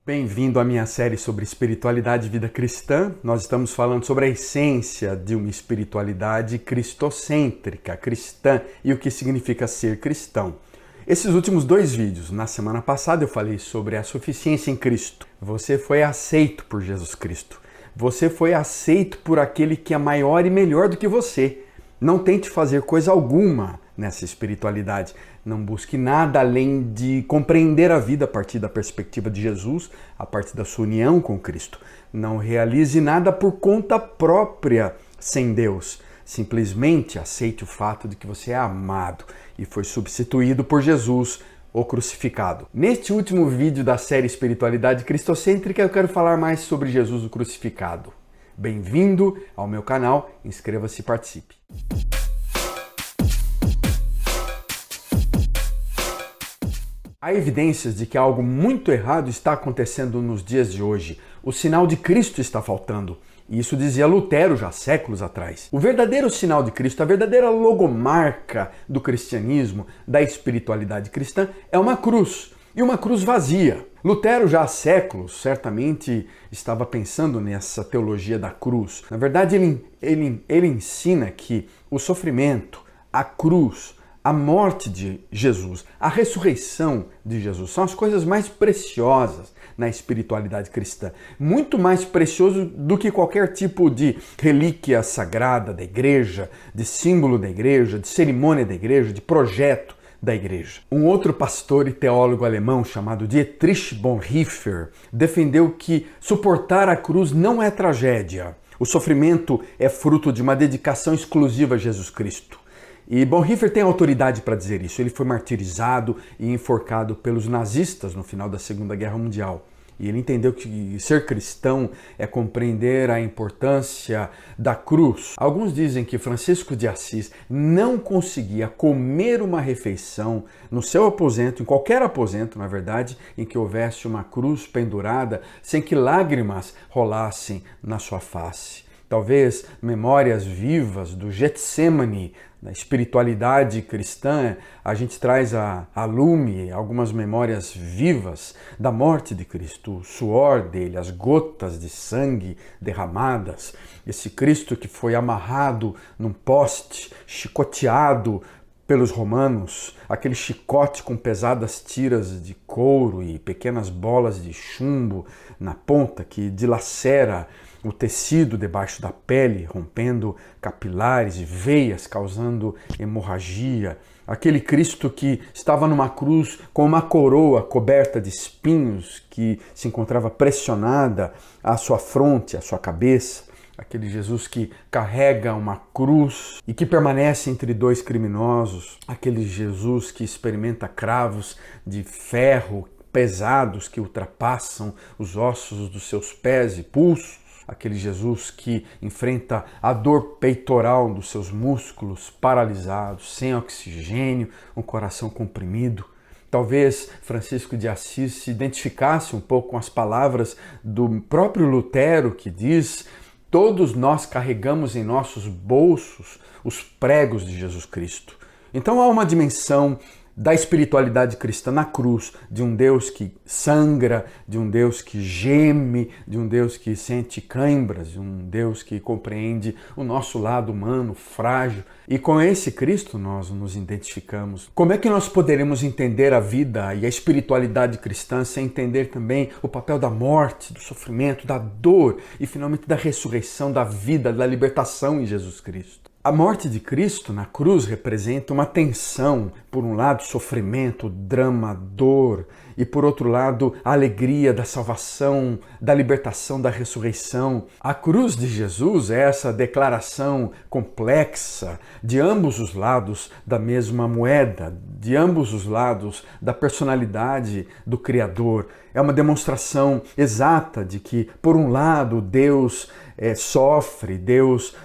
Bem-vindo à minha série sobre espiritualidade e vida cristã. Nós estamos falando sobre a essência de uma espiritualidade cristocêntrica, cristã, e o que significa ser cristão. Esses últimos dois vídeos, na semana passada eu falei sobre a suficiência em Cristo. Você foi aceito por Jesus Cristo. Você foi aceito por aquele que é maior e melhor do que você. Não tente fazer coisa alguma nessa espiritualidade. Não busque nada além de compreender a vida a partir da perspectiva de Jesus, a partir da sua união com Cristo. Não realize nada por conta própria sem Deus. Simplesmente aceite o fato de que você é amado e foi substituído por Jesus, o crucificado. Neste último vídeo da série Espiritualidade Cristocêntrica, eu quero falar mais sobre Jesus o crucificado. Bem-vindo ao meu canal, inscreva-se e participe. Há evidências de que algo muito errado está acontecendo nos dias de hoje. O sinal de Cristo está faltando. E isso dizia Lutero já séculos atrás. O verdadeiro sinal de Cristo, a verdadeira logomarca do cristianismo, da espiritualidade cristã, é uma cruz. E uma cruz vazia. Lutero já há séculos certamente estava pensando nessa teologia da cruz. Na verdade, ele ensina que o sofrimento, a cruz, a morte de Jesus, a ressurreição de Jesus são as coisas mais preciosas na espiritualidade cristã. Muito mais precioso do que qualquer tipo de relíquia sagrada da igreja, de símbolo da igreja, de cerimônia da igreja, de projeto da igreja. Um outro pastor e teólogo alemão chamado Dietrich Bonhoeffer defendeu que suportar a cruz não é tragédia. O sofrimento é fruto de uma dedicação exclusiva a Jesus Cristo. E Bonhoeffer tem autoridade para dizer isso. Ele foi martirizado e enforcado pelos nazistas no final da Segunda Guerra Mundial. E ele entendeu que ser cristão é compreender a importância da cruz. Alguns dizem que Francisco de Assis não conseguia comer uma refeição no seu aposento, em qualquer aposento, na verdade, em que houvesse uma cruz pendurada, sem que lágrimas rolassem na sua face. Talvez memórias vivas do Getsemane, da espiritualidade cristã, a gente traz a lume algumas memórias vivas da morte de Cristo, o suor dele, as gotas de sangue derramadas, esse Cristo que foi amarrado num poste, chicoteado pelos romanos, aquele chicote com pesadas tiras de couro e pequenas bolas de chumbo na ponta que dilacera o tecido debaixo da pele, rompendo capilares e veias, causando hemorragia. Aquele Cristo que estava numa cruz com uma coroa coberta de espinhos que se encontrava pressionada à sua fronte, à sua cabeça. Aquele Jesus que carrega uma cruz e que permanece entre dois criminosos. Aquele Jesus que experimenta cravos de ferro pesados que ultrapassam os ossos dos seus pés e pulsos. Aquele Jesus que enfrenta a dor peitoral dos seus músculos paralisados, sem oxigênio, um coração comprimido. Talvez Francisco de Assis se identificasse um pouco com as palavras do próprio Lutero, que diz: todos nós carregamos em nossos bolsos os pregos de Jesus Cristo. Então há uma dimensão da espiritualidade cristã na cruz, de um Deus que sangra, de um Deus que geme, de um Deus que sente cãibras, de um Deus que compreende o nosso lado humano, frágil. E com esse Cristo nós nos identificamos. Como é que nós poderemos entender a vida e a espiritualidade cristã sem entender também o papel da morte, do sofrimento, da dor e finalmente da ressurreição, da vida, da libertação em Jesus Cristo? A morte de Cristo na cruz representa uma tensão, por um lado, sofrimento, drama, dor, e por outro lado, a alegria da salvação, da libertação, da ressurreição. A cruz de Jesus é essa declaração complexa de ambos os lados da mesma moeda, de ambos os lados da personalidade do Criador. É uma demonstração exata de que, por um lado, Deus sofre, Deus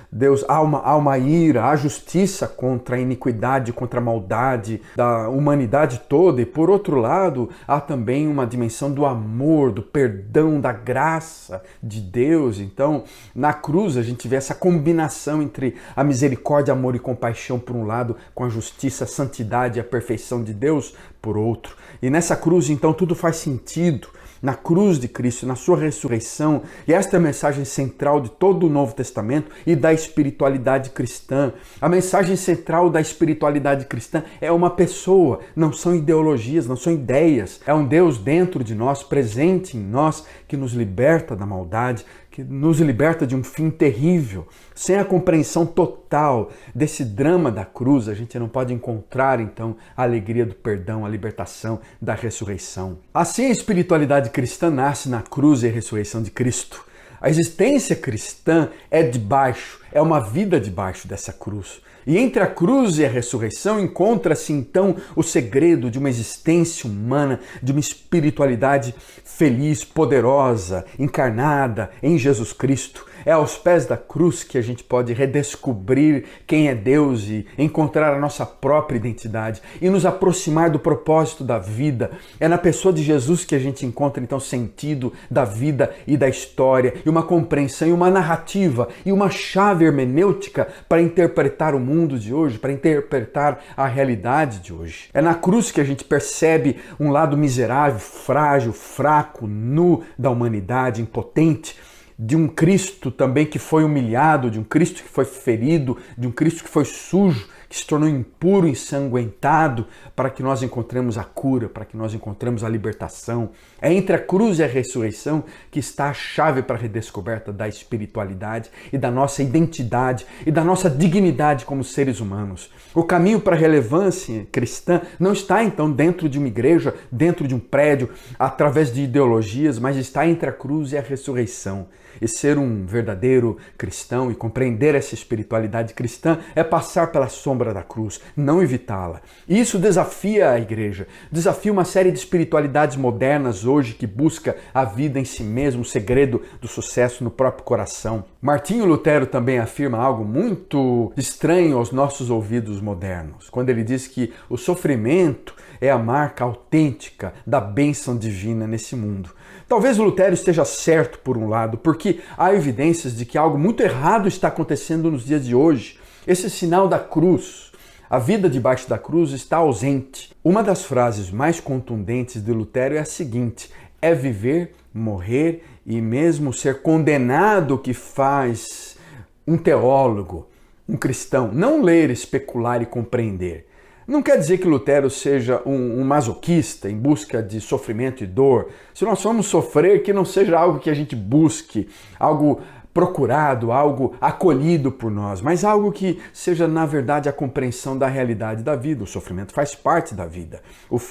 há uma ira, há justiça contra a iniquidade, contra a maldade da humanidade toda, e por outro lado, há também uma dimensão do amor, do perdão, da graça de Deus. Então, na cruz a gente vê essa combinação entre a misericórdia, amor e compaixão por um lado, com a justiça, a santidade e a perfeição de Deus por outro. E nessa cruz, então, tudo faz sentido. na cruz de Cristo, na sua ressurreição. E esta é a mensagem central de todo o Novo Testamento e da espiritualidade cristã. A mensagem central da espiritualidade cristã é uma pessoa, não são ideologias, não são ideias. É um Deus dentro de nós, presente em nós, que nos liberta da maldade, que nos liberta de um fim terrível. Sem a compreensão total desse drama da cruz, a gente não pode encontrar, então, a alegria do perdão, a libertação da ressurreição. Assim, a espiritualidade cristã nasce na cruz e a ressurreição de Cristo. A existência cristã é uma vida debaixo dessa cruz. E entre a cruz e a ressurreição encontra-se então o segredo de uma existência humana, de uma espiritualidade feliz, poderosa, encarnada em Jesus Cristo. É aos pés da cruz que a gente pode redescobrir quem é Deus e encontrar a nossa própria identidade e nos aproximar do propósito da vida. É na pessoa de Jesus que a gente encontra então sentido da vida e da história, e uma compreensão e uma narrativa e uma chave hermenêutica para interpretar o mundo de hoje, para interpretar a realidade de hoje. É na cruz que a gente percebe um lado miserável, frágil, fraco, nu da humanidade, impotente, de um Cristo também que foi humilhado, de um Cristo que foi ferido, de um Cristo que foi sujo, que se tornou impuro, ensanguentado, para que nós encontremos a cura, para que nós encontremos a libertação. É entre a cruz e a ressurreição que está a chave para a redescoberta da espiritualidade e da nossa identidade e da nossa dignidade como seres humanos. O caminho para a relevância cristã não está então dentro de uma igreja, dentro de um prédio, através de ideologias, mas está entre a cruz e a ressurreição. E ser um verdadeiro cristão e compreender essa espiritualidade cristã é passar pela sombra da cruz, não evitá-la. E isso desafia a igreja, desafia uma série de espiritualidades modernas hoje que busca a vida em si mesmo, o segredo do sucesso no próprio coração. Martinho Lutero também afirma algo muito estranho aos nossos ouvidos modernos, quando ele diz que o sofrimento é a marca autêntica da bênção divina nesse mundo. Talvez Lutero esteja certo por um lado, porque há evidências de que algo muito errado está acontecendo nos dias de hoje. Esse sinal da cruz, a vida debaixo da cruz, está ausente. Uma das frases mais contundentes de Lutero é a seguinte: é viver, morrer e mesmo ser condenado o que faz um teólogo, um cristão. Não ler, especular e compreender. Não quer dizer que Lutero seja um masoquista em busca de sofrimento e dor. Se nós vamos sofrer, que não seja algo que a gente busque, algo procurado, algo acolhido por nós, mas algo que seja, na verdade, a compreensão da realidade da vida. O sofrimento faz parte da vida.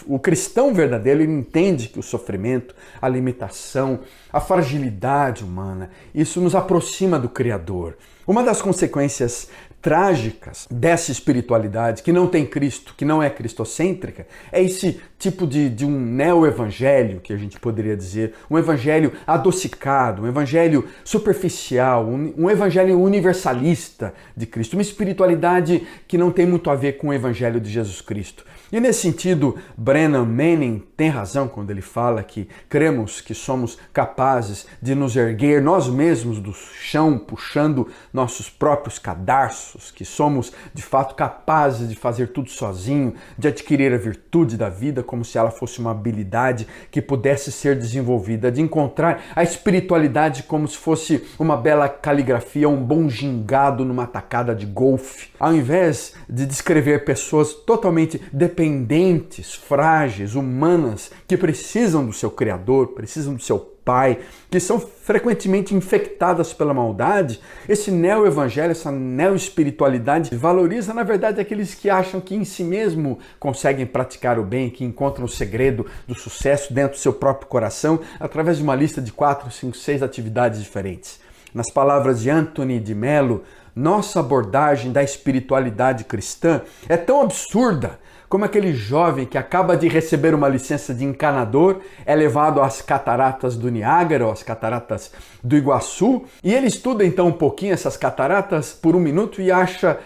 O cristão verdadeiro, ele entende que o sofrimento, a limitação, a fragilidade humana, isso nos aproxima do Criador. Uma das consequências trágicas dessa espiritualidade que não tem Cristo, que não é cristocêntrica, é esse tipo de um neo-evangelho, que a gente poderia dizer, um evangelho adocicado, um evangelho superficial, um evangelho universalista de Cristo, uma espiritualidade que não tem muito a ver com o evangelho de Jesus Cristo. E nesse sentido, Brennan Manning tem razão quando ele fala que cremos que somos capazes de nos erguer nós mesmos do chão, puxando nossos próprios cadarços, que somos de fato capazes de fazer tudo sozinho, de adquirir a virtude da vida como se ela fosse uma habilidade que pudesse ser desenvolvida, de encontrar a espiritualidade como se fosse uma bela caligrafia, um bom gingado numa tacada de golfe. Ao invés de descrever pessoas totalmente dependentes, frágeis, humanas, que precisam do seu Criador, precisam do seu Pai, que são frequentemente infectadas pela maldade, esse neo-evangelho, essa neo-espiritualidade valoriza, na verdade, aqueles que acham que em si mesmo conseguem praticar o bem, que encontram o segredo do sucesso dentro do seu próprio coração, através de uma lista de 4, 5, 6 atividades diferentes. Nas palavras de Anthony de Mello, nossa abordagem da espiritualidade cristã é tão absurda como aquele jovem que acaba de receber uma licença de encanador, é levado às cataratas do Niágara, ou às cataratas do Iguaçu, e ele estuda então um pouquinho essas cataratas por um minuto e acha,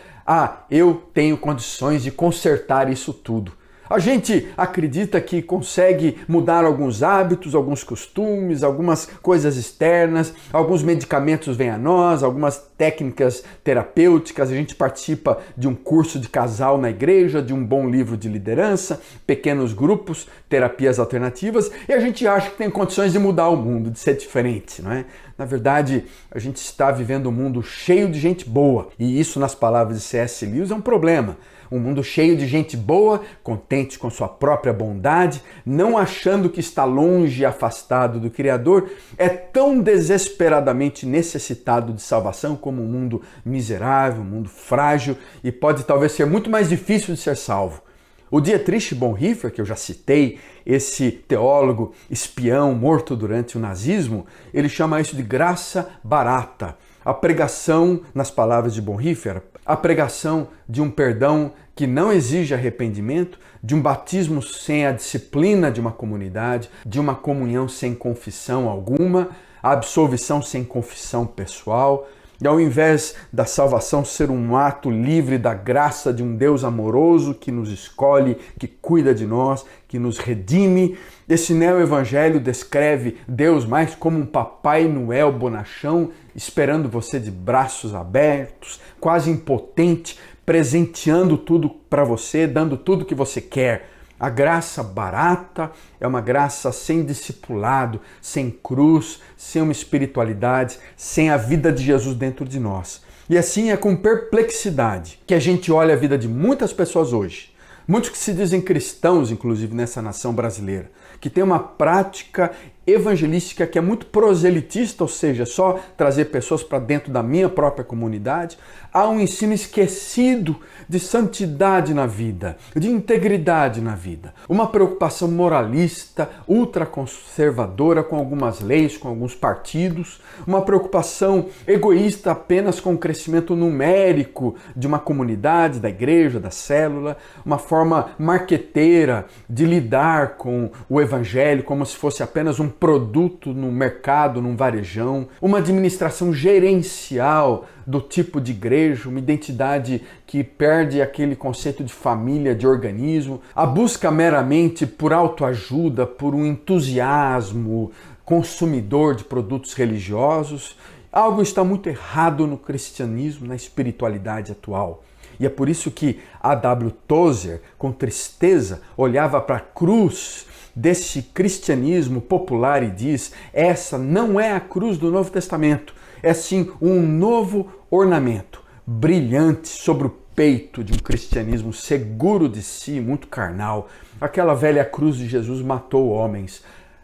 eu tenho condições de consertar isso tudo. A gente acredita que consegue mudar alguns hábitos, alguns costumes, algumas coisas externas, alguns medicamentos vêm a nós, algumas técnicas terapêuticas, a gente participa de um curso de casal na igreja, de um bom livro de liderança, pequenos grupos, terapias alternativas, e a gente acha que tem condições de mudar o mundo, de ser diferente, não é? Na verdade, a gente está vivendo um mundo cheio de gente boa, e isso, nas palavras de C.S. Lewis, é um problema. Um mundo cheio de gente boa, contente com sua própria bondade, não achando que está longe e afastado do Criador, é tão desesperadamente necessitado de salvação como um mundo miserável, um mundo frágil e pode talvez ser muito mais difícil de ser salvo. O Dietrich Bonhoeffer, que eu já citei, esse teólogo espião morto durante o nazismo, ele chama isso de graça barata. A pregação, nas palavras de Bonhoeffer, a pregação de um perdão que não exige arrependimento, de um batismo sem a disciplina de uma comunidade, de uma comunhão sem confissão alguma, a absolvição sem confissão pessoal, e ao invés da salvação ser um ato livre da graça de um Deus amoroso que nos escolhe, que cuida de nós, que nos redime, esse neo-evangelho descreve Deus mais como um Papai Noel bonachão, esperando você de braços abertos, quase impotente, presenteando tudo para você, dando tudo que você quer. A graça barata é uma graça sem discipulado, sem cruz, sem uma espiritualidade, sem a vida de Jesus dentro de nós. E assim é com perplexidade que a gente olha a vida de muitas pessoas hoje, muitos que se dizem cristãos, inclusive nessa nação brasileira, que tem uma prática evangelística que é muito proselitista, ou seja, só trazer pessoas para dentro da minha própria comunidade. Há um ensino esquecido de santidade na vida, de integridade na vida. Uma preocupação moralista, ultraconservadora com algumas leis, com alguns partidos. Uma preocupação egoísta apenas com o crescimento numérico de uma comunidade, da igreja, da célula. Uma forma marqueteira de lidar com o evangelho como se fosse apenas um produto no mercado, num varejão, uma administração gerencial do tipo de igreja, uma identidade que perde aquele conceito de família, de organismo, a busca meramente por autoajuda, por um entusiasmo consumidor de produtos religiosos. Algo está muito errado no cristianismo, na espiritualidade atual. E é por isso que A.W. Tozer, com tristeza, olhava para a cruz desse cristianismo popular e diz: essa não é a cruz do Novo Testamento, é sim um novo ornamento brilhante sobre o peito de um cristianismo seguro de si, muito carnal. Aquela velha cruz de Jesus matou homens,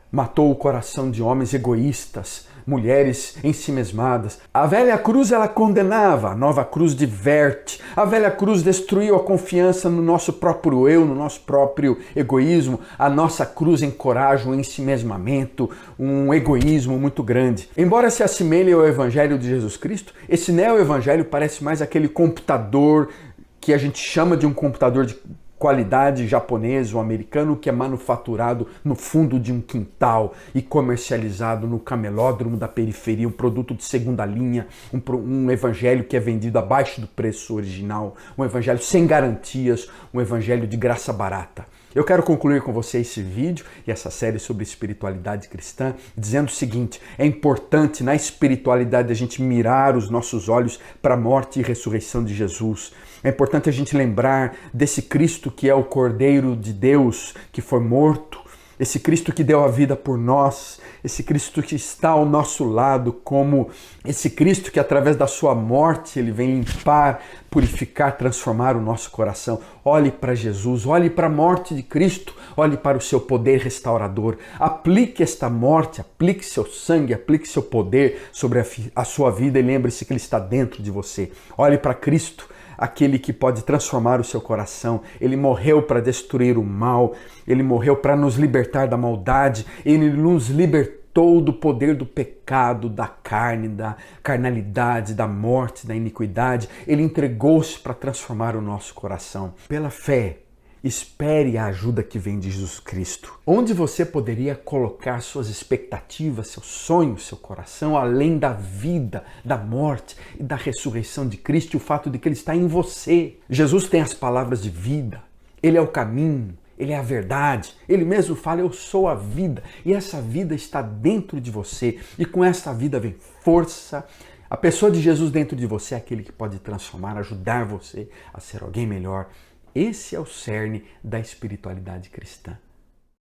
matou o coração de homens egoístas, mulheres ensimesmadas. A velha cruz ela condenava, a nova cruz diverte. A velha cruz destruiu a confiança no nosso próprio eu, no nosso próprio egoísmo. A nossa cruz encoraja um ensimesmamento, um egoísmo muito grande. Embora se assemelhe ao evangelho de Jesus Cristo, esse neo-evangelho parece mais aquele computador que a gente chama de um computador de qualidade japonês ou americano que é manufaturado no fundo de um quintal e comercializado no camelódromo da periferia, um produto de segunda linha, um evangelho que é vendido abaixo do preço original, um evangelho sem garantias, um evangelho de graça barata. Eu quero concluir com você esse vídeo e essa série sobre espiritualidade cristã dizendo o seguinte: é importante na espiritualidade a gente mirar os nossos olhos para a morte e ressurreição de Jesus. É importante a gente lembrar desse Cristo que é o Cordeiro de Deus, que foi morto, esse Cristo que deu a vida por nós, esse Cristo que está ao nosso lado, como esse Cristo que através da sua morte ele vem limpar, purificar, transformar o nosso coração. Olhe para Jesus, olhe para a morte de Cristo, olhe para o seu poder restaurador. Aplique esta morte, aplique seu sangue, aplique seu poder sobre a sua vida e lembre-se que ele está dentro de você. Olhe para Cristo, aquele que pode transformar o seu coração. Ele morreu para destruir o mal, ele morreu para nos libertar da maldade, ele nos libertou do poder do pecado, da carne, da carnalidade, da morte, da iniquidade. Ele entregou-se para transformar o nosso coração. Pela fé, espere a ajuda que vem de Jesus Cristo. Onde você poderia colocar suas expectativas, seus sonhos, seu coração, além da vida, da morte e da ressurreição de Cristo e o fato de que Ele está em você. Jesus tem as palavras de vida, Ele é o caminho, Ele é a verdade. Ele mesmo fala, eu sou a vida. E essa vida está dentro de você. E com essa vida vem força. A pessoa de Jesus dentro de você é aquele que pode transformar, ajudar você a ser alguém melhor. Esse é o cerne da espiritualidade cristã.